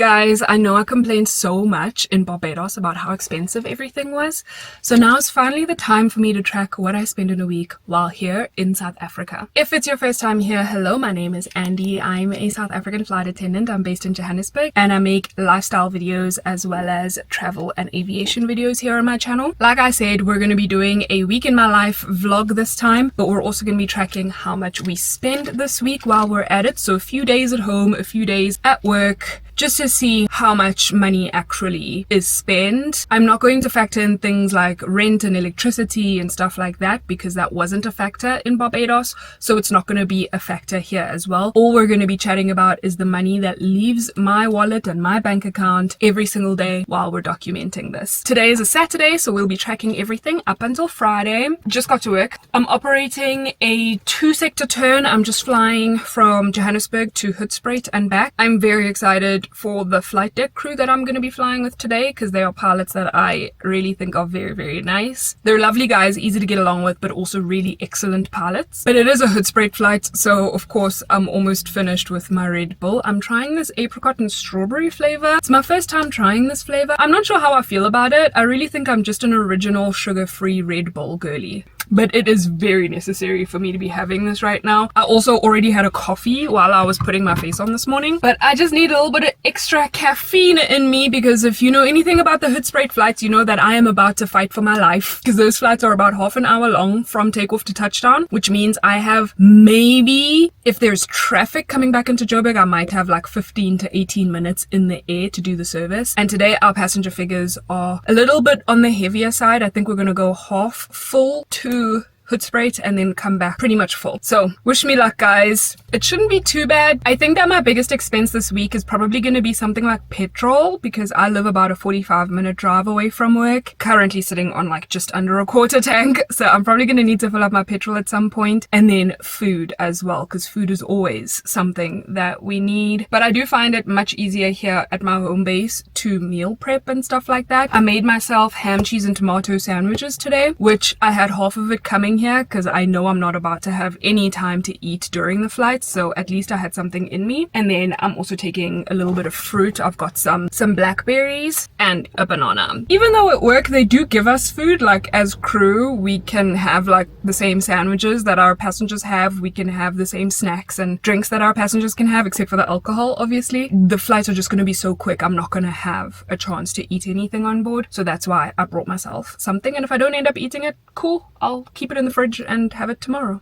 Guys, I know I complained so much in Barbados about how expensive everything was, so now is finally the time for me to track what I spend in a week while here in South Africa. If it's your first time here, hello, my name is Andy. I'm a South African flight attendant. I'm based in Johannesburg and I make lifestyle videos as well as travel and aviation videos here on my channel. Like I said, we're going to be doing a week in my life vlog this time, but we're also going to be tracking how much we spend this week while we're at it. So a few days at home, a few days at work, just to see how much money actually is spent. I'm not going to factor in things like rent and electricity and stuff like that because that wasn't a factor in Barbados, so it's not going to be a factor here as well. All we're going to be chatting about is the money that leaves my wallet and my bank account every single day while we're documenting this. Today is a Saturday, so we'll be tracking everything up until Friday. Just got to work. I'm operating a 2-sector turn. I'm just flying from Johannesburg to Hoedspruit and back. I'm very excited for the flight deck crew that I'm going to be flying with today because they are pilots that I really think are very, very nice. They're lovely guys, easy to get along with, but also really excellent pilots. But it is a Hoedspruit flight, so of course I'm almost finished with my Red Bull. I'm trying this apricot and strawberry flavor. It's my first time trying this flavor. I'm not sure how I feel about it. I really think I'm just an original sugar-free Red Bull girly, but it is very necessary for me to be having this right now. I also already had a coffee while I was putting my face on this morning, but I just need a little bit of extra caffeine in me because if you know anything about the Hoedspruit flights, you know that I am about to fight for my life because those flights are about half an hour long from takeoff to touchdown, which means I have maybe, if there's traffic coming back into Joburg, I might have like 15 to 18 minutes in the air to do the service. And today our passenger figures are a little bit on the heavier side. I think we're going to go half full to Hoedspruit and then come back pretty much full. So wish me luck, guys. It shouldn't be too bad. I think that my biggest expense this week is probably going to be something like petrol because I live about a 45-minute drive away from work. Currently sitting on like just under a quarter tank, so I'm probably going to need to fill up my petrol at some point. And then food as well, because food is always something that we need. But I do find it much easier here at my home base to meal prep and stuff like that. I made myself ham, cheese and tomato sandwiches today, which I had half of it coming here because I know I'm not about to have any time to eat during the flight, so at least I had something in me. And then I'm also taking a little bit of fruit. I've got some blackberries and a banana. Even though at work they do give us food, like as crew we can have like the same sandwiches that our passengers have, we can have the same snacks and drinks that our passengers can have, except for the alcohol obviously. The flights are just going to be so quick, I'm not going to have a chance to eat anything on board, so that's why I brought myself something, and if I don't end up eating it, cool, I'll keep it in the fridge and have it tomorrow.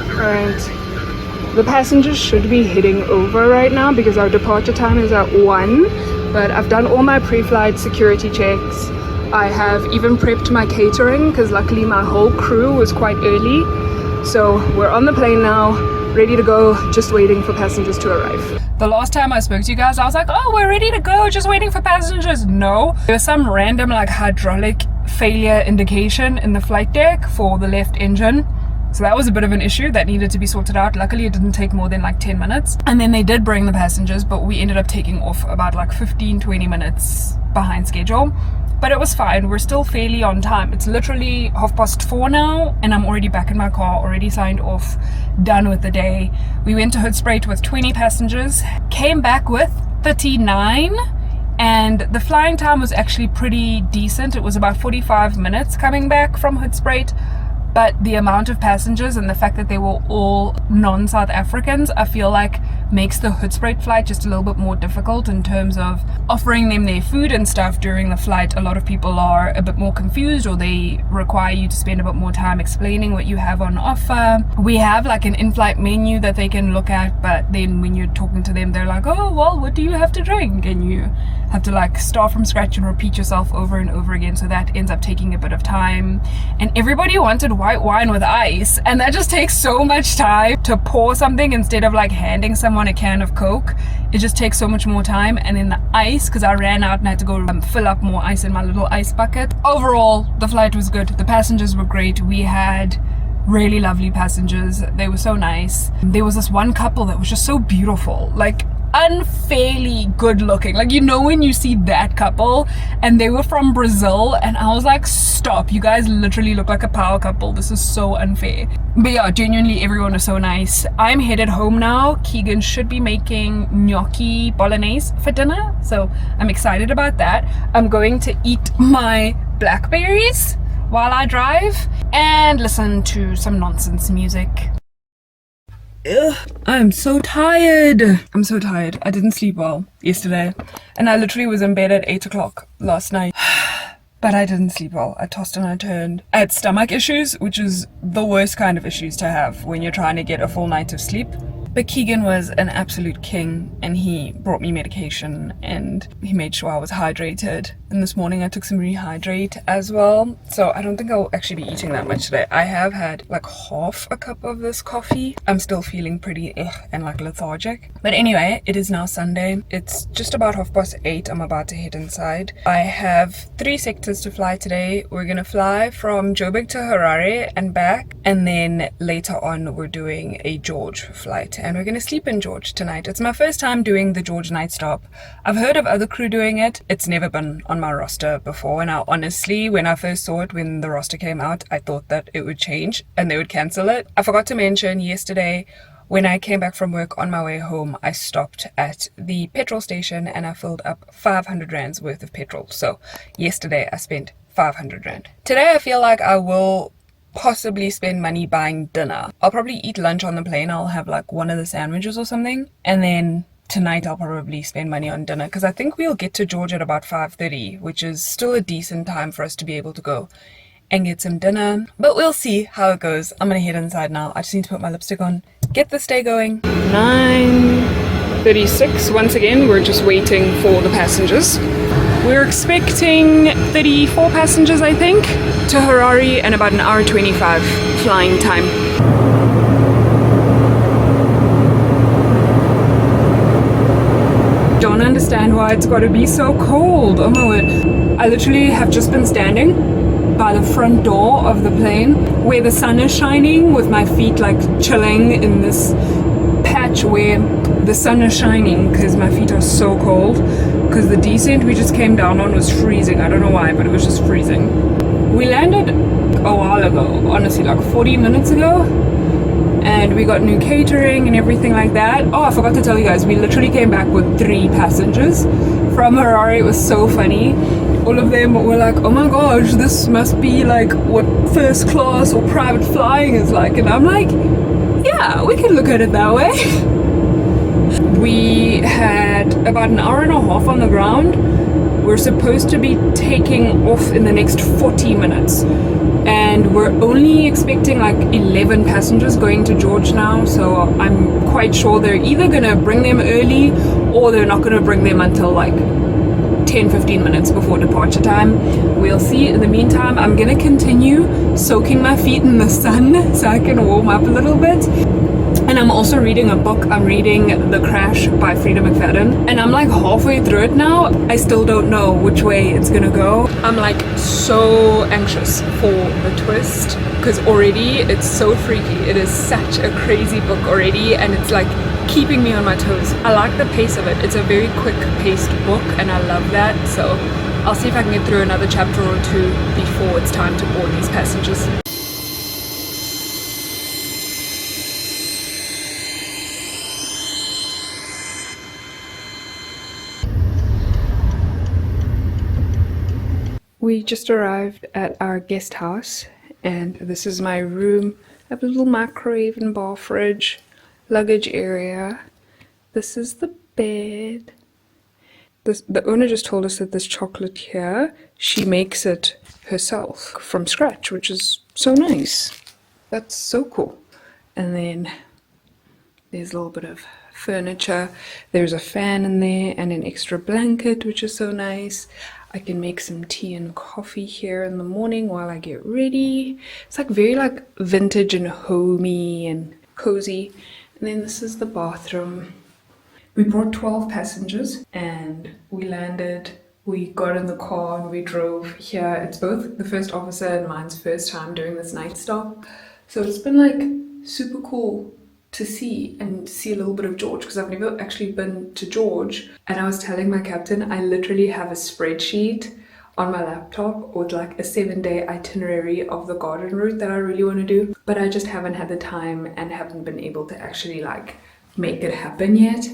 Alright, the passengers should be heading over right now because our departure time is at 1, but I've done all my pre-flight security checks. I have even prepped my catering because luckily my whole crew was quite early. So we're on the plane now, ready to go, just waiting for passengers to arrive. The last time I spoke to you guys, I was like, oh, we're ready to go, just waiting for passengers. No, there was some random like hydraulic failure indication in the flight deck for the left engine. So that was a bit of an issue that needed to be sorted out. Luckily, it didn't take more than like 10 minutes. And then they did bring the passengers, but we ended up taking off about like 15-20 minutes behind schedule. But it was fine. We're still fairly on time. It's literally 4:30 now, and I'm already back in my car, already signed off, done with the day. We went to Hoedspruit with 20 passengers, came back with 39. And the flying time was actually pretty decent. It was about 45 minutes coming back from Hoedspruit. But the amount of passengers and the fact that they were all non-South Africans, I feel like makes the Hoedspruit flight just a little bit more difficult in terms of offering them their food and stuff during the flight. A lot of people are a bit more confused, or they require you to spend a bit more time explaining what you have on offer. We have like an in-flight menu that they can look at, but then when you're talking to them, they're like, oh, well, what do you have to drink? And you have to like start from scratch and repeat yourself over and over again, so that ends up taking a bit of time. And everybody wanted white wine with ice, and that just takes so much time to pour something instead of like handing someone a can of Coke. It just takes so much more time. And then the ice, because I ran out and I had to go fill up more ice in my little ice bucket. Overall, the flight was good. The passengers were great. We had really lovely passengers. They were so nice. There was this one couple that was just so beautiful. Like, unfairly good looking. Like, you know, when you see that couple and they were from Brazil, and I was like, stop, you guys literally look like a power couple. This is so unfair. But yeah, genuinely everyone was so nice. I'm headed home now. Keegan should be making gnocchi bolognese for dinner, so I'm excited about that. I'm going to eat my blackberries while I drive and listen to some nonsense music. Ugh, I'm so tired. I'm so tired. I didn't sleep well yesterday, and I literally was in bed at 8 o'clock last night. But I didn't sleep well. I tossed and I turned. I had stomach issues, which is the worst kind of issues to have when you're trying to get a full night of sleep. But Keegan was an absolute king, and he brought me medication and he made sure I was hydrated. And this morning I took some Rehydrate as well. So I don't think I'll actually be eating that much today. I have had like half a cup of this coffee. I'm still feeling pretty and like lethargic. But anyway, it is now Sunday. It's just about 8:30. I'm about to head inside. I have 3 sectors to fly today. We're gonna fly from Joburg to Harare and back. And then later on we're doing a George flight. And we're going to sleep in George tonight. It's my first time doing the George night stop. I've heard of other crew doing it. It's never been on my roster before. And honestly, when I first saw it, when the roster came out, I thought that it would change and they would cancel it. I forgot to mention yesterday, when I came back from work on my way home, I stopped at the petrol station and I filled up 500 rands worth of petrol. So yesterday I spent 500 rand. Today I feel like I will possibly spend money buying dinner. I'll probably eat lunch on the plane. I'll have like one of the sandwiches or something, and then tonight I'll probably spend money on dinner, because I think we'll get to George at about 5:30, which is still a decent time for us to be able to go and get some dinner. But we'll see how it goes. I'm gonna head inside now. I just need to put my lipstick on, get this day going. 9:36. Once again, we're just waiting for the passengers. We're expecting 34 passengers, I think, to Harare, and about an hour 25 flying time. Don't understand why it's got to be so cold. Oh my word. I literally have just been standing by the front door of the plane where the sun is shining, with my feet like chilling in this patch where the sun is shining, because my feet are so cold. Because the descent we just came down on was freezing. I don't know why, but it was just freezing. We landed a while ago, honestly, like 40 minutes ago, and we got new catering and everything like that. Oh, I forgot to tell you guys, we literally came back with 3 passengers from Harare. It was so funny. All of them were like, oh my gosh, this must be like what first class or private flying is like. And I'm like, yeah, we can look at it that way. We had about an hour and a half on the ground. We're supposed to be taking off in the next 40 minutes. And we're only expecting like 11 passengers going to George now. So I'm quite sure they're either going to bring them early or they're not going to bring them until like 10-15 minutes before departure time. We'll see. In the meantime, I'm going to continue soaking my feet in the sun so I can warm up a little bit. And I'm also reading a book. I'm reading The Crash by Frida McFadden, and I'm like halfway through it now. I still don't know which way it's gonna go. I'm like so anxious for the twist, because already it's so freaky. It is such a crazy book already, and it's like keeping me on my toes. I like the pace of it. It's a very quick paced book, and I love that. So I'll see if I can get through another chapter or 2 before it's time to board these passengers. We just arrived at our guest house, and this is my room. I have a little microwave and bar fridge, luggage area. This is the bed. The owner just told us that this chocolate here, she makes it herself from scratch, which is so nice. That's so cool. And then there's a little bit of furniture. There's a fan in there and an extra blanket, which is so nice. I can make some tea and coffee here in the morning while I get ready. It's like very like vintage and homey and cozy. And then this is the bathroom. We brought 12 passengers and we landed. We got in the car and we drove here. It's both the first officer and mine's first time doing this night stop. So it's been like super cool to see and see a little bit of George, because I've never actually been to George. And I was telling my captain, I literally have a spreadsheet on my laptop with like a 7-day itinerary of the garden route that I really want to do, but I just haven't had the time and haven't been able to actually like make it happen yet.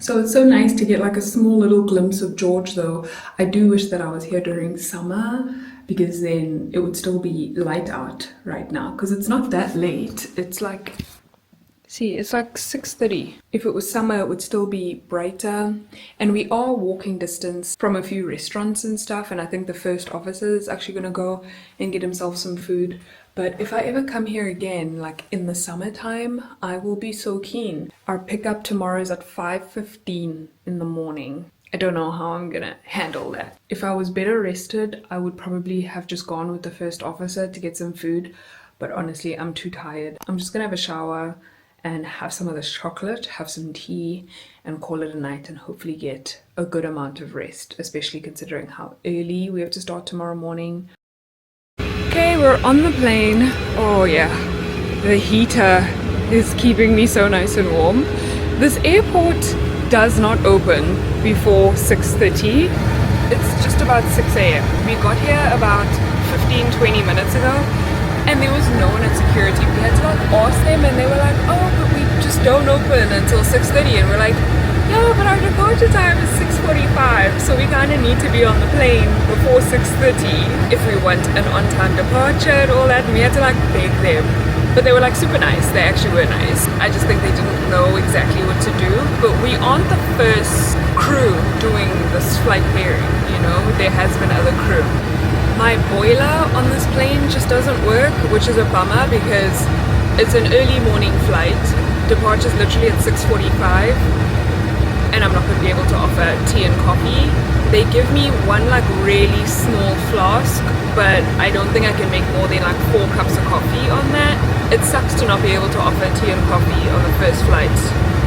So it's so nice to get like a small little glimpse of George, though. I do wish that I was here during summer, because then it would still be light out right now, because it's not that late. It's like, see, it's like 6:30. If it was summer, it would still be brighter. And we are walking distance from a few restaurants and stuff, and I think the first officer is actually gonna go and get himself some food. But if I ever come here again, like in the summertime, I will be so keen. Our pickup tomorrow is at 5:15 in the morning. I don't know how I'm gonna handle that. If I was better rested, I would probably have just gone with the first officer to get some food. But honestly, I'm too tired. I'm just gonna have a shower and have some of this chocolate, have some tea, and call it a night, and hopefully get a good amount of rest, especially considering how early we have to start tomorrow morning. Okay, we're on the plane. Oh yeah, the heater is keeping me so nice and warm. This airport does not open before 6:30. It's just about 6 a.m. We got here about 15-20 minutes ago, and there was no one at security. We had to like ask them, and they were like, oh, but we just don't open until 6:30. And we're like, no, but our departure time is 6:45, so we kind of need to be on the plane before 6:30 if we want an on-time departure and all that. And we had to like beg them, but they were like super nice. They actually were nice. I just think they didn't know exactly what to do. But we aren't the first crew doing this flight pairing, you know. There has been other crew. My boiler on this plane just doesn't work, which is a bummer because it's an early morning flight. Departure's literally at 6:45. And I'm not going to be able to offer tea and coffee. They give me one like really small flask, but I don't think I can make more than like 4 cups of coffee on that. It sucks to not be able to offer tea and coffee on the first flight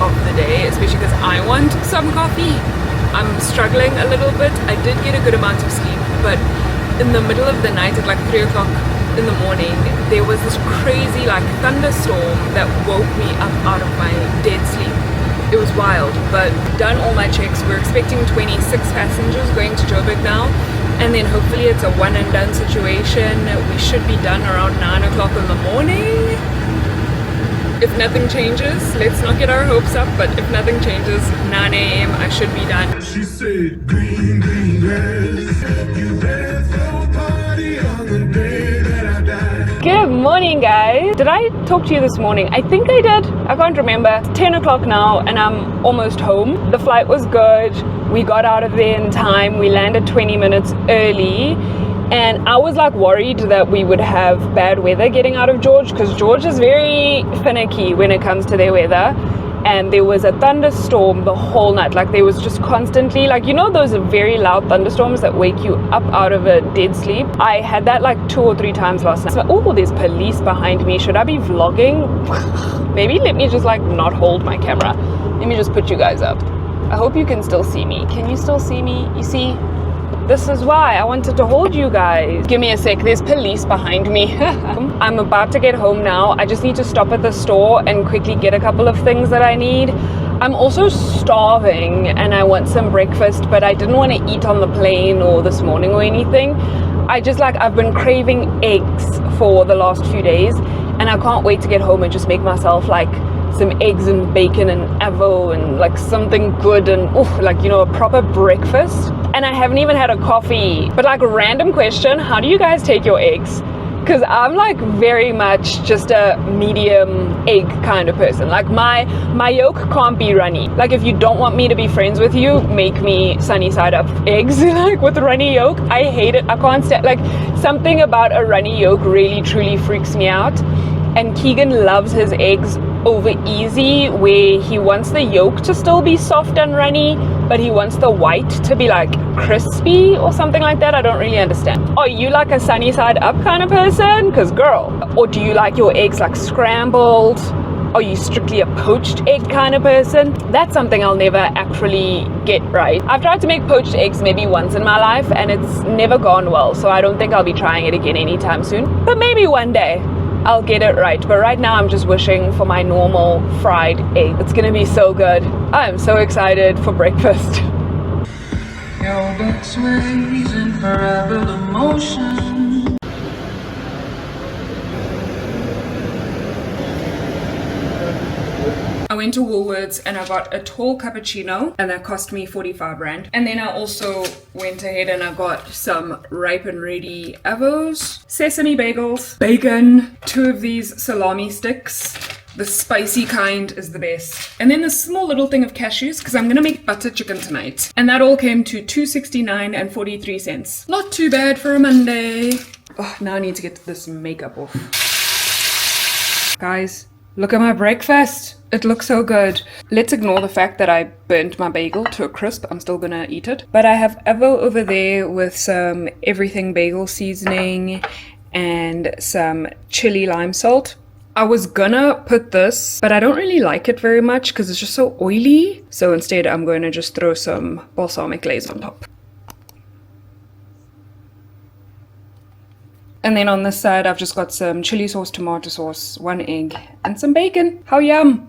of the day, especially because I want some coffee. I'm struggling a little bit. I did get a good amount of sleep, but in the middle of the night at like 3 o'clock in the morning, there was this crazy like thunderstorm that woke me up out of my dead sleep. It was wild, but done all my checks. We're expecting 26 passengers going to Joburg now, and then hopefully it's a one and done situation. We should be done around 9 o'clock in the morning. If nothing changes, let's not get our hopes up, but if nothing changes, 9 a.m. I should be done. She said, green, green grass, you better throw a party on the day that I die. Good morning, guys. Did I talk to you this morning? I think I did. I can't remember. It's 10 o'clock now and I'm almost home. The flight was good. We got out of there in time. We landed 20 minutes early. And I was like worried that we would have bad weather getting out of George, because George is very finicky when it comes to their weather. And there was a thunderstorm the whole night. Like there was just constantly, like, you know, those very loud thunderstorms that wake you up out of a dead sleep. I had that like 2 or 3 times last night. So, oh, there's police behind me. Should I be vlogging? Maybe let me just like not hold my camera. Let me just put you guys up. I hope you can still see me. Can you still see me? You see? This is why I wanted to hold you guys. Give me a sec, there's police behind me. I'm about to get home now. I just need to stop at the store and quickly get a couple of things that I need. I'm also starving and I want some breakfast, but I didn't want to eat on the plane or this morning or anything. I've been craving eggs for the last few days, and I can't wait to get home and just make myself like some eggs and bacon and avo and like something good and like, you know, a proper breakfast. And I haven't even had a coffee. But like, a random question, how do you guys take your eggs? Because I'm like very much just a medium egg kind of person. Like my yolk can't be runny. Like if you don't want me to be friends with you, make me sunny side up eggs like with runny yolk. I hate it. I can't stand, like, something about a runny yolk really truly freaks me out. And Keegan loves his eggs over easy, where he wants the yolk to still be soft and runny, but he wants the white to be like crispy or something like that. I don't really understand. Are you like a sunny side up kind of person? Because girl, or do you like your eggs like scrambled? Are you strictly a poached egg kind of person? That's something I'll never actually get right. I've tried to make poached eggs maybe once in my life and it's never gone well, so I don't think I'll be trying it again anytime soon, but maybe one day. I'll get it right. But right now I'm just wishing for my normal fried egg. It's gonna be so good. I'm so excited for breakfast. Your back sways in parabol motion. I went to Woolworths and I got a tall cappuccino and that cost me 45 Rand. And then I also went ahead and I got some ripe and ready avos, sesame bagels, bacon, 2 of these salami sticks. The spicy kind is the best. And then this small little thing of cashews because I'm gonna make butter chicken tonight. And that all came to 2.69 and 43 cents. Not too bad for a Monday. Oh, now I need to get this makeup off. Guys, look at my breakfast. It looks so good. Let's ignore the fact that I burnt my bagel to a crisp. I'm still gonna eat it. But I have avo over there with some everything bagel seasoning and some chili lime salt. I was gonna put this, but I don't really like it very much because it's just so oily. So instead I'm going to just throw some balsamic glaze on top. And then on this side I've just got some chili sauce, tomato sauce, 1 egg, and some bacon. How yum!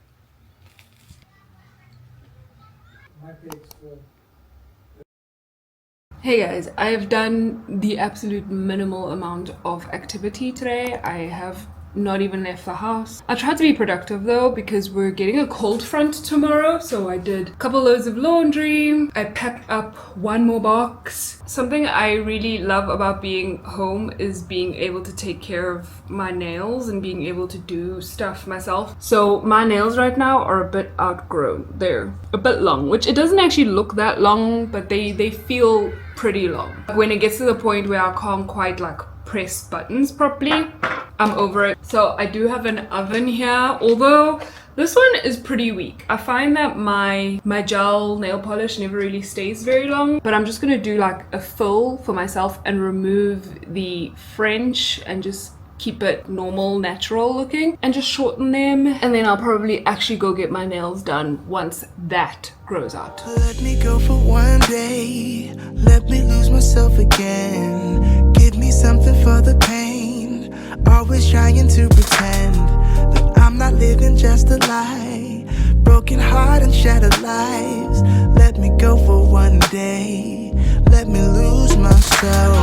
Hey guys, I have done the absolute minimal amount of activity today. I have not even left the house. I tried to be productive though because we're getting a cold front tomorrow, so I did a couple loads of laundry. I packed up 1 more box. Something I really love about being home is being able to take care of my nails and being able to do stuff myself. So my nails right now are a bit outgrown. They're a bit long, which it doesn't actually look that long, but they feel pretty long. When it gets to the point where I can't quite like press buttons properly, I'm over it. So I do have an oven here, although this one is pretty weak. I find that my gel nail polish never really stays very long, but I'm just gonna do like a fill for myself and remove the French and just keep it normal, natural looking, and just shorten them. And then I'll probably actually go get my nails done once that grows out. Let me go for one day, let me lose myself again. Give me something for the pain, always trying to pretend that I'm not living just a lie. Broken heart and shattered lives. Let me go for one day, let me lose myself.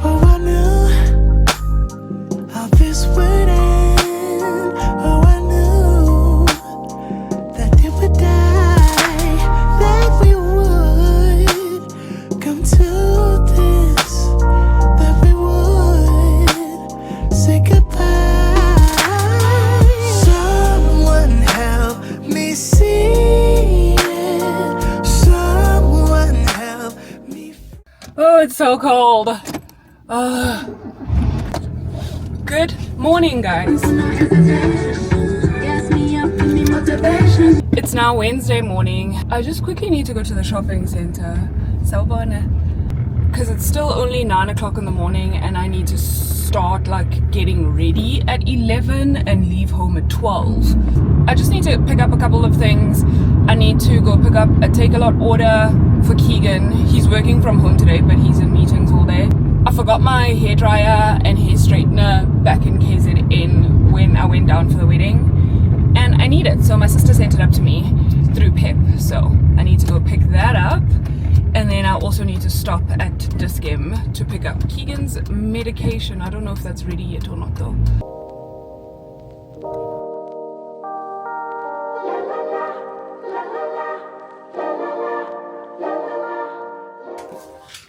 Oh, I knew how this would end. Oh, I knew that it would die, that we would come to this, that we would say goodbye. Someone help me see it. Someone help me. Oh, it's so cold. Good morning, guys. It's now Wednesday morning. I just quickly need to go to the shopping center, because it's still only 9 o'clock in the morning and I need to start like getting ready at 11 and leave home at 12. I just need to pick up a couple of things. I need to go pick up a take-a-lot order for Keegan. He's working from home today, but he's in meetings all day. I forgot my hairdryer and hair straightener back in KZN when I went down for the wedding, and I need it, so my sister sent it up to me through Pep, so I need to go pick that up. And then I also need to stop at Dischem to pick up Keegan's medication. I don't know if that's ready yet or not though.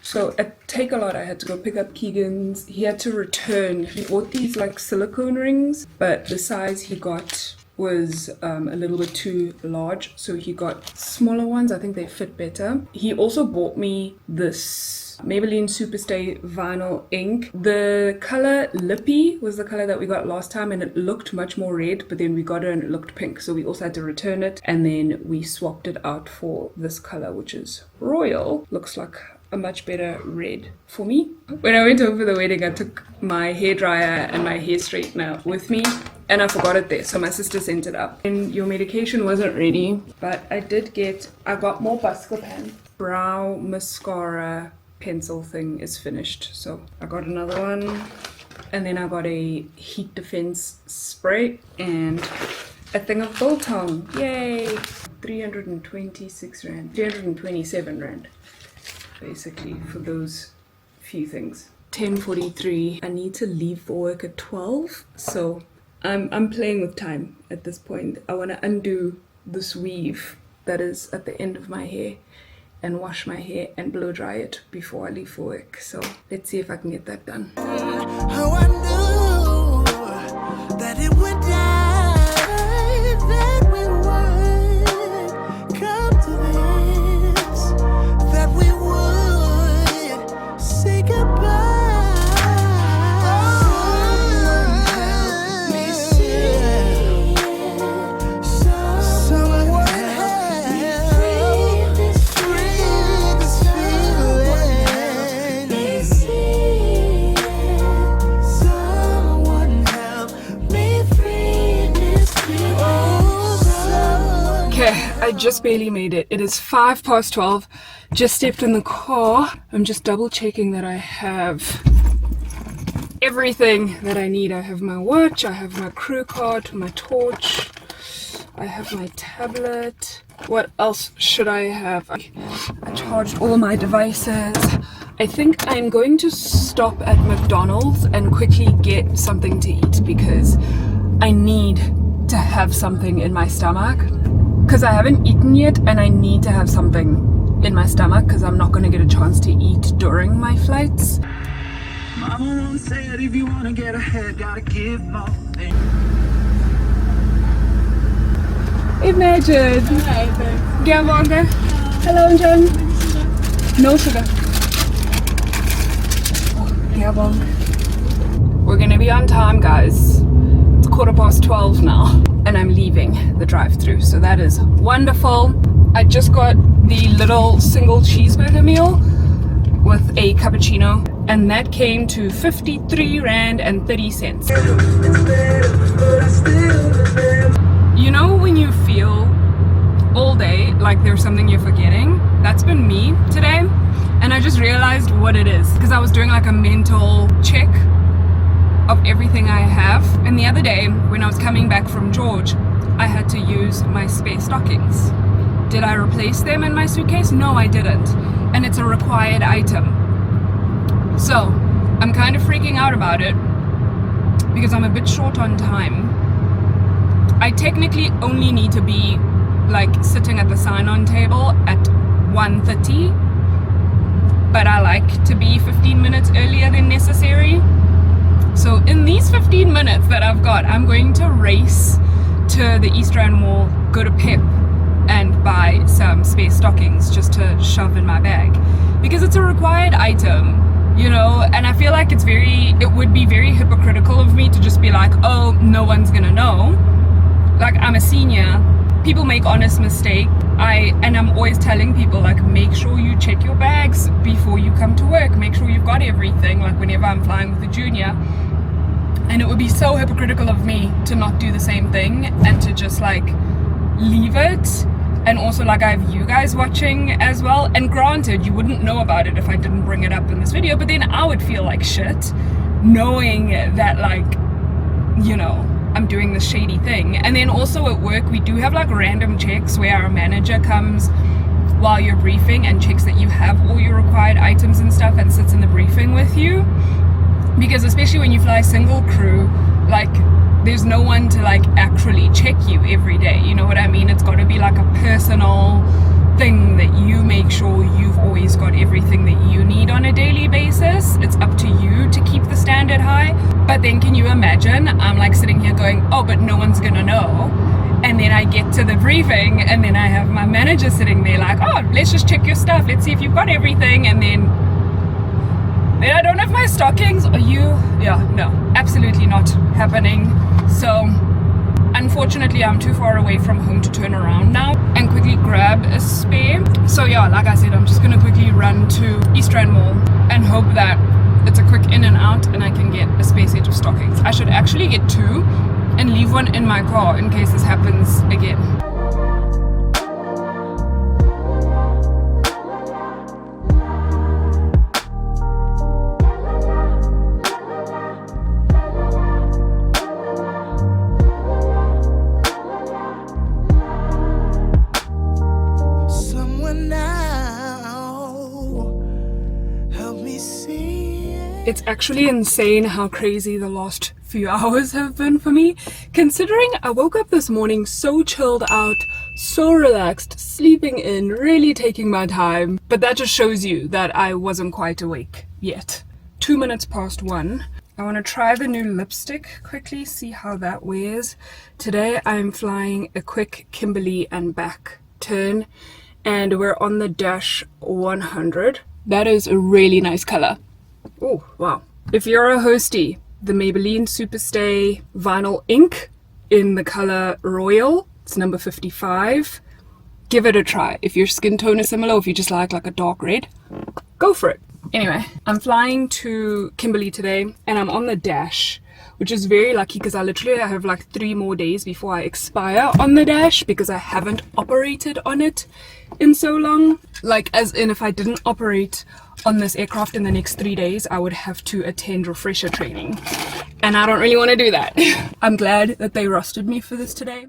So at Take-A-Lot I had to go pick up Keegan's. He had to return. He bought these like silicone rings, but the size he got was a little bit too large, so he got smaller ones. I think they fit better. He also bought me this Maybelline Superstay vinyl ink. The color Lippy was the color that we got last time and it looked much more red, but then we got it and it looked pink, so we also had to return it, and then we swapped it out for this color, which is Royal. Looks like a much better red for me. When I went home for the wedding, I took my hairdryer and my hair straightener with me and I forgot it there, so my sister sent it up. And your medication wasn't ready, but I got more Buscopan. Brow mascara pencil thing is finished, so I got another one. And then I got a heat defense spray and a thing of biltong. Yay! 326 rand, 327 rand, basically, for those few things. 10:43. I need to leave for work at 12, so I'm playing with time at this point. I want to undo this weave that is at the end of my hair and wash my hair and blow dry it before I leave for work. So let's see if I can get that done. Oh, I knew that it would die, that we would come to this, that we would say goodbye. Someone help me see it. Someone help me free this feeling. Someone help me free this feeling. Okay, I just barely made it. It is 12:05. Just stepped in the car. I'm just double checking that I have everything that I need. I have my watch, I have my crew card, my torch, I have my tablet. What else should I have? I charged all my devices. I think I'm going to stop at McDonald's and quickly get something to eat because I need to have something in my stomach because I haven't eaten yet and I need to have something in my stomach because I'm not going to get a chance to eat during my flights. Mama once said if you wanna get ahead, gotta give more. Imagine. Gambonger. Hello, Jen. No sugar. Gabong. We're gonna be on time, guys. It's 12:15 now, and I'm leaving the drive-thru, so that is wonderful. I just got the little single cheeseburger meal with a cappuccino, and that came to 53 rand and 30 cents. You know when you feel all day like there's something you're forgetting? That's been me today, and I just realized what it is because I was doing like a mental check of everything I have. And the other day when I was coming back from George, I had to use my spare stockings. Did I replace them in my suitcase? No, I didn't, and it's a required item. So I'm kind of freaking out about it because I'm a bit short on time. I technically only need to be like sitting at the sign-on table at 1:30, but I like to be 15 minutes earlier than necessary. So in these 15 minutes that I've got, I'm going to race to the East Rand Mall, go to Pep and buy some spare stockings just to shove in my bag because it's a required item, you know. And I feel like it would be very hypocritical of me to just be like, oh, no one's gonna know. Like, I'm a senior, people make honest mistakes. And I'm always telling people, like, make sure you check your bags before you come to work, make sure you've got everything, like whenever I'm flying with a junior. And it would be so hypocritical of me to not do the same thing and to just like leave it. And also, like, I have you guys watching as well, and granted you wouldn't know about it if I didn't bring it up in this video, but then I would feel like shit knowing that, like, you know, I'm doing this shady thing. And then also at work we do have like random checks where our manager comes while you're briefing and checks that you have all your required items and stuff and sits in the briefing with you, because especially when you fly single crew, like, there's no one to like actually check you every day, you know what I mean? It's got to be like a personal thing that you make sure you've always got everything that you need on a daily basis. It's up to you to keep the standard high. But then can you imagine, I'm like sitting here going, oh, but no one's gonna know, and then I get to the briefing and then I have my manager sitting there like, oh, let's just check your stuff, let's see if you've got everything, and then I don't have my stockings. Are you? Yeah, no, absolutely not happening. So unfortunately I'm too far away from home to turn around now and quickly grab a spare. So yeah, like I said, I'm just gonna quickly run to East Rand Mall and hope that it's a quick in and out and I can get a spare set of stockings. I should actually get two and leave one in my car in case this happens again. It's actually insane how crazy the last few hours have been for me, considering I woke up this morning so chilled out, so relaxed, sleeping in, really taking my time. But that just shows you that I wasn't quite awake yet. 2 minutes past 1. I want to try the new lipstick quickly, see how that wears. Today I'm flying a quick Kimberley and back turn, and we're on the Dash 100. That is a really nice color. Oh, wow. If you're a hostie, the Maybelline Superstay Vinyl Ink in the color Royal, it's number 55. Give it a try. If your skin tone is similar, or if you just like a dark red, go for it. Anyway, I'm flying to Kimberley today, and I'm on the Dash, which is very lucky because I literally have like 3 more days before I expire on the Dash because I haven't operated on it in so long. Like, as in, if I didn't operate on this aircraft in the next 3 days, I would have to attend refresher training, and I don't really want to do that. I'm glad that they rostered me for this today.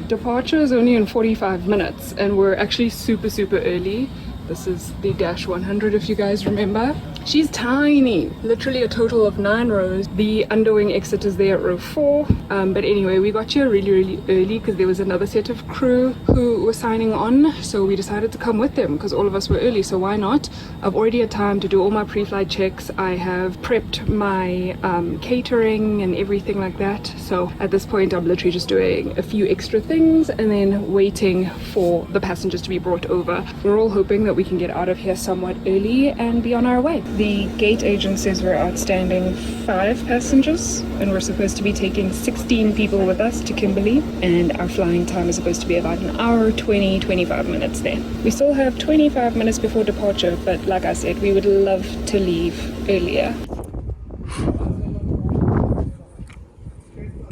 Departure is only in 45 minutes, and we're actually super early. This is the Dash 100, if you guys remember. She's tiny, literally a total of 9 rows. The underwing exit is there at row 4. But anyway, we got here really early because there was another set of crew who were signing on. So we decided to come with them because all of us were early, so why not? I've already had time to do all my pre-flight checks. I have prepped my catering and everything like that. So at this point, I'm literally just doing a few extra things and then waiting for the passengers to be brought over. We're all hoping that we can get out of here somewhat early and be on our way. The gate agent says we're outstanding 5 passengers, and we're supposed to be taking 16 people with us to Kimberley, and our flying time is supposed to be about 1 hour 25 minutes there. We still have 25 minutes before departure, but like I said, we would love to leave earlier.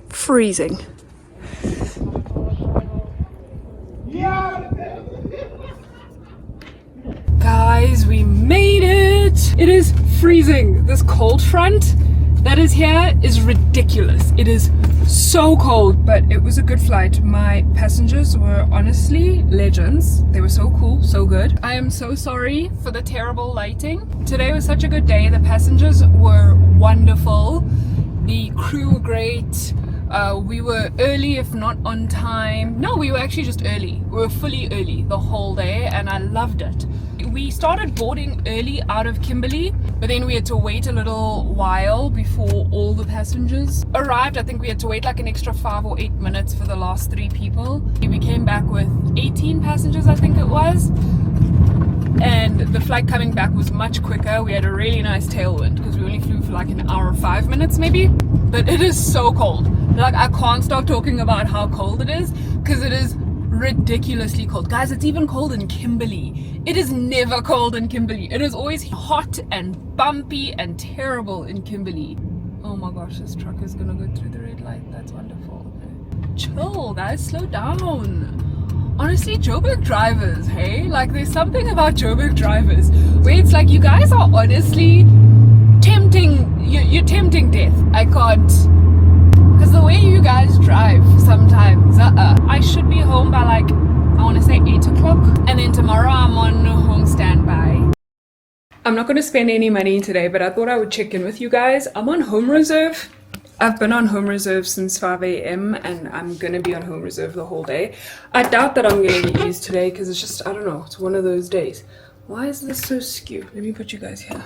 Freezing. Guys, we made it! It is freezing. This cold front that is here is ridiculous. It is so cold, but it was a good flight. My passengers were honestly legends. They were so cool, so good. I am so sorry for the terrible lighting. Today was such a good day. The passengers were wonderful. The crew were great. We were early, if not on time. No, we were actually just early. We were fully early the whole day, and I loved it. We started boarding early out of Kimberley, but then we had to wait a little while before all the passengers arrived. I think we had to wait like an extra 5 or 8 minutes for the last 3 people. We came back with 18 passengers, I think it was. And the flight coming back was much quicker. We had a really nice tailwind because we only flew for like 1 hour 5 minutes maybe. But it is so cold. Like, I can't stop talking about how cold it is because it is ridiculously cold. Guys, it's even cold in Kimberley. It is never cold in Kimberley. It is always hot and bumpy and terrible in Kimberley. Oh my gosh, this truck is gonna go through the red light. That's wonderful. Okay. Chill, guys, slow down. Honestly, Joburg drivers, hey? Like, there's something about Joburg drivers where it's like, you guys are honestly tempting, you're tempting death. I can't. Because the way you guys drive sometimes, I should be home by like, I want to say 8 o'clock. And then tomorrow I'm on home standby. I'm not going to spend any money today, but I thought I would check in with you guys. I'm on home reserve. I've been on home reserve since 5 a.m. and I'm going to be on home reserve the whole day. I doubt that I'm going to get used today because it's just, I don't know, it's one of those days. Why is this so skewed? Let me put you guys here.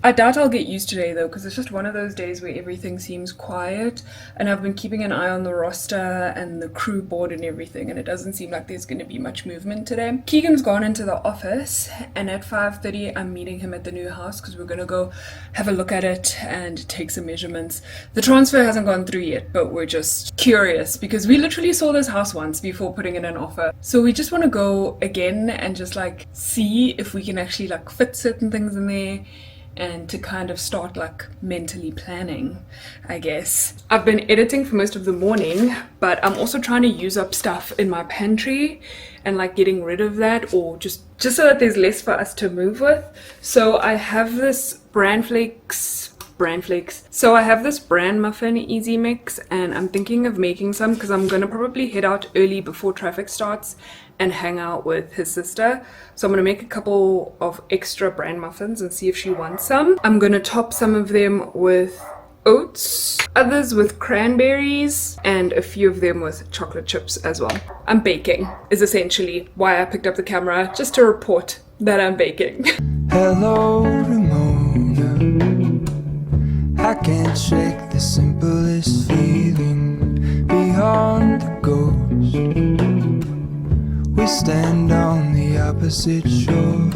I doubt I'll get used today though, because it's just one of those days where everything seems quiet, and I've been keeping an eye on the roster and the crew board and everything, and it doesn't seem like there's going to be much movement today. Keegan's gone into the office, and at 5:30 I'm meeting him at the new house because we're going to go have a look at it and take some measurements. The transfer hasn't gone through yet, but we're just curious because we literally saw this house once before putting in an offer, so we just want to go again and just like see if we can actually like fit certain things in there, and to kind of start like mentally planning, I guess. I've been editing for most of the morning, but I'm also trying to use up stuff in my pantry and like getting rid of that, or just so that there's less for us to move with. So I have this bran flakes. So I have this bran muffin easy mix, and I'm thinking of making some because I'm gonna probably head out early before traffic starts and hang out with his sister. So I'm gonna make a couple of extra bran muffins and see if she wants some. I'm gonna top some of them with oats, others with cranberries, and a few of them with chocolate chips as well. I'm baking is essentially why I picked up the camera, just to report that I'm baking. Hello, Ramona. I can't shake the simplest feeling beyond the ghost. We stand on the opposite shore.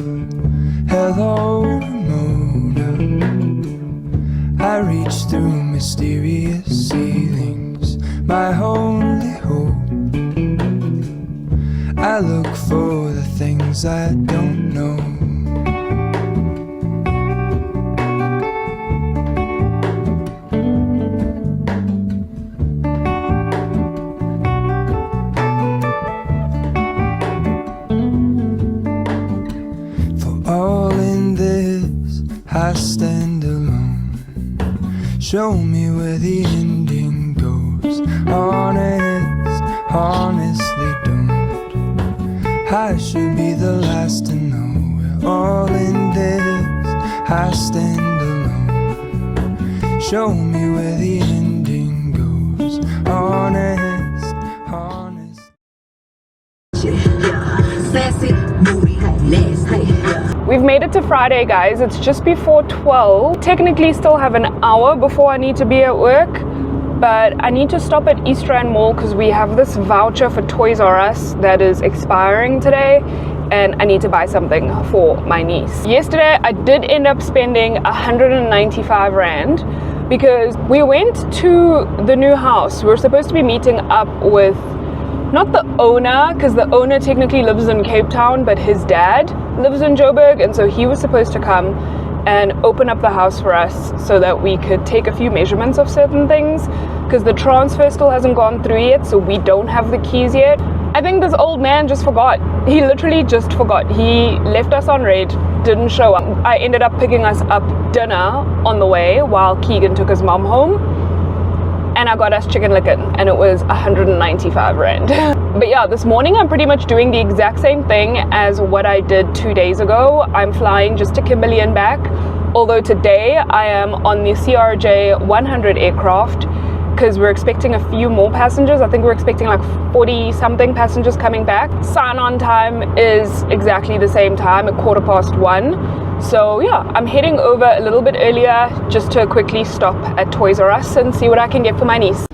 Hello, Ramona. I reach through mysterious ceilings, my only hope. I look for the things I don't know. For all in this, I stand alone. Show me where the ending goes. Honest, honestly don't. I should be the last to know. We're all in this, I stand alone. Show me where the ending goes. Honest, honest. Sassy, moody, nasty. We've made it to Friday, guys. It's just before 12. Technically still have an hour before I need to be at work, but I need to stop at East Rand Mall because we have this voucher for Toys R Us that is expiring today, and I need to buy something for my niece. Yesterday I did end up spending 195 Rand because we went to the new house. We were supposed to be meeting up with not the owner, because the owner technically lives in Cape Town, but his dad lives in Joburg, and so he was supposed to come and open up the house for us so that we could take a few measurements of certain things, because the transfer still hasn't gone through yet, so we don't have the keys yet. I think this old man just forgot. He literally just forgot. He left us on red, didn't show up. I ended up picking us up dinner on the way while Keegan took his mom home. And I got us chicken licken, and it was 195 Rand. But yeah, this morning I'm pretty much doing the exact same thing as what I did 2 days ago. I'm flying just to Kimberley and back, although today I am on the CRJ 100 aircraft because we're expecting a few more passengers. I think we're expecting like 40 something passengers coming back. Sign-on time is exactly the same time, at 1:15. So yeah, I'm heading over a little bit earlier just to quickly stop at Toys R Us and see what I can get for my niece.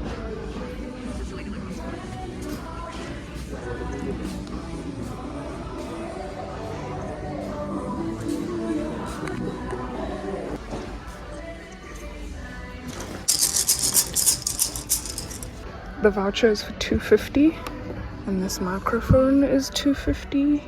The voucher is for 250 and this microphone is 250.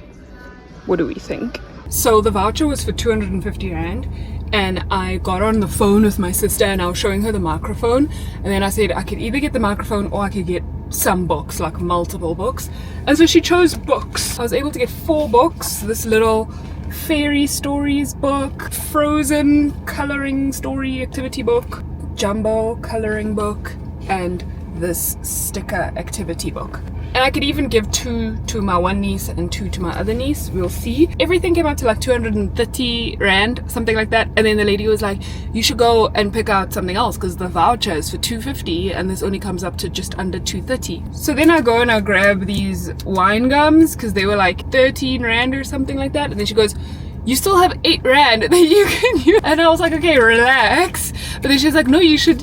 What do we think? So the voucher was for 250 Rand, and I got on the phone with my sister and I was showing her the microphone, and then I said I could either get the microphone or I could get some books, like multiple books, and so she chose books. I was able to get 4 books, this little fairy stories book, Frozen coloring story activity book, jumbo coloring book, and this sticker activity book. And I could even give 2 to my one niece and 2 to my other niece. We'll see. Everything came out to like 230 Rand, something like that. And then the lady was like, you should go and pick out something else because the voucher is for 250 and this only comes up to just under 230. So then I go and I grab these wine gums because they were like 13 Rand or something like that. And then she goes, you still have 8 Rand that you can use. And I was like, okay, relax. But then she's like, no, you should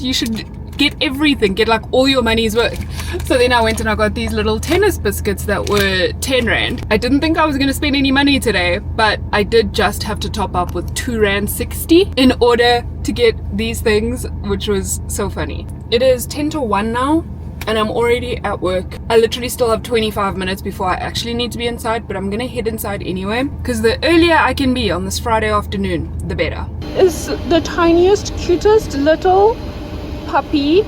get everything, get like all your money's worth. So then I went and I got these little tennis biscuits that were 10 Rand. I didn't think I was going to spend any money today, but I did just have to top up with 2 Rand 60 in order to get these things, which was so funny. It is 10 to 1 now and I'm already at work. I literally still have 25 minutes before I actually need to be inside, but I'm gonna head inside anyway because the earlier I can be on this Friday afternoon, the better. It's the tiniest, cutest little puppy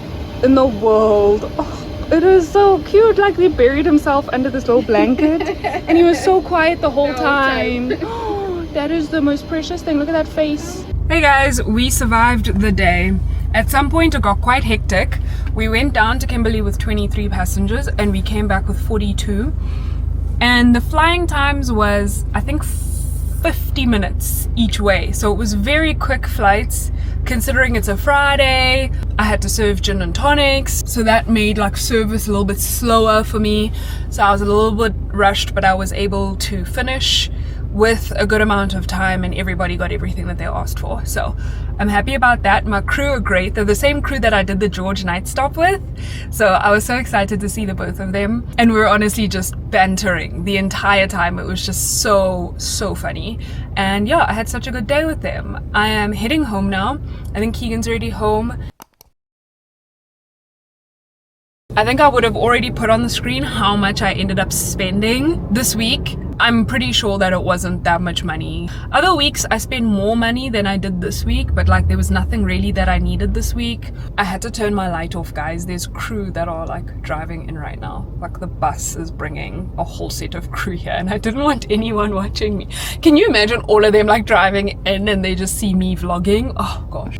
in the world. Oh, it is so cute. Like they buried himself under this little blanket and he was so quiet the whole time. Oh, that is the most precious thing. Look at that face. Hey guys, we survived the day. At some point it got quite hectic. We went down to Kimberley with 23 passengers and we came back with 42. and the flying times was, I think, 50 minutes each way, so it was very quick flights considering it's a Friday. I had to serve gin and tonics, so that made like service a little bit slower for me, so I was a little bit rushed, but I was able to finish with a good amount of time and everybody got everything that they asked for, so I'm happy about that. My crew are great. They're the same crew that I did the George night stop with, so I was so excited to see the both of them, and we were honestly just bantering the entire time. It was just so funny, and yeah, I had such a good day with them. I am heading home now. I think Keegan's already home. I think I would have already put on the screen how much I ended up spending this week. I'm pretty sure that it wasn't that much money. Other weeks I spend more money than I did this week, but like there was nothing really that I needed this week. I had to turn my light off, guys. There's crew that are like driving in right now. Like the bus is bringing a whole set of crew here, and I didn't want anyone watching me. Can you imagine all of them like driving in and they just see me vlogging? Oh gosh,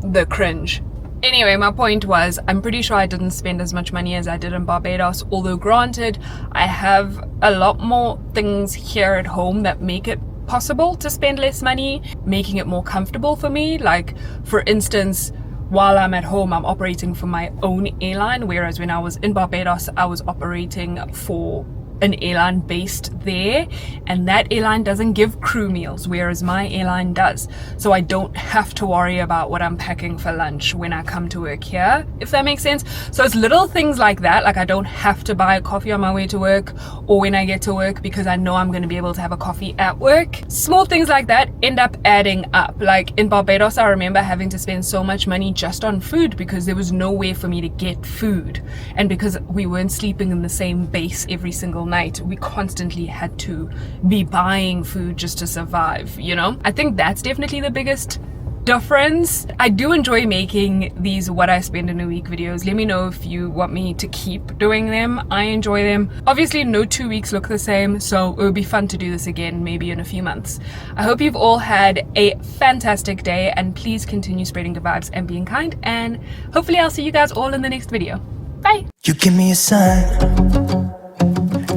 the cringe. Anyway, my point was, I'm pretty sure I didn't spend as much money as I did in Barbados, although granted, I have a lot more things here at home that make it possible to spend less money, making it more comfortable for me. Like, for instance, while I'm at home, I'm operating for my own airline, whereas when I was in Barbados, I was operating for an airline based there, and that airline doesn't give crew meals, whereas my airline does, so I don't have to worry about what I'm packing for lunch when I come to work here, if that makes sense. So it's little things like that, like I don't have to buy a coffee on my way to work or when I get to work, because I know I'm going to be able to have a coffee at work. Small things like that end up adding up. Like in Barbados, I remember having to spend so much money just on food because there was nowhere for me to get food, and because we weren't sleeping in the same base every single night, we constantly had to be buying food just to survive, you know? I think that's definitely the biggest difference. I do enjoy making these what I spend in a week videos. Let me know if you want me to keep doing them. I enjoy them. Obviously no 2 weeks look the same, so it would be fun to do this again maybe in a few months. I hope you've all had a fantastic day, and please continue spreading good vibes and being kind, and hopefully I'll see you guys all in the next video. Bye! You give me a sign.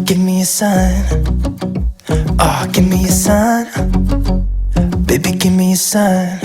Give me a sign. Oh, give me a sign. Baby, give me a sign.